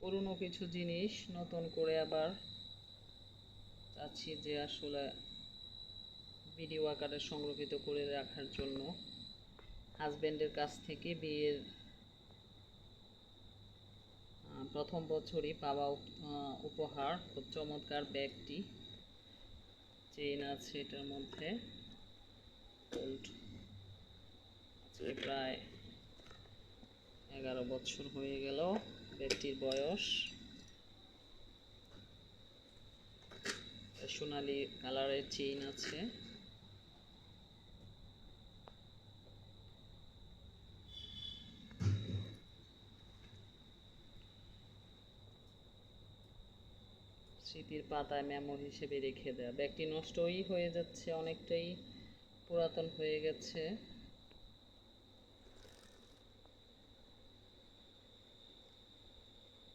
পুরনো কিছু জিনিস নতুন করে আবার চাচ্ছি যে আসলে ভিডিও আকারে সংরক্ষিত করে রাখার জন্য। হাজব্যান্ডের কাছ থেকে বিয়ের প্রথম বছরই পাওয়া উপহার, খুব চমৎকার ব্যাগটি। চেইন আছে এটার মধ্যে, গোল্ড। আজকে প্রায় 11 বছর হয়ে গেল ব্যাগটির বয়স। সোনালি কালারের চেইন আছে। স্মৃতির পাতায় মেমোরি হিসেবে রেখে দেয়া। ব্যাগটি নষ্টই হয়ে যাচ্ছে, অনেকটাই পুরাতন হয়ে গেছে।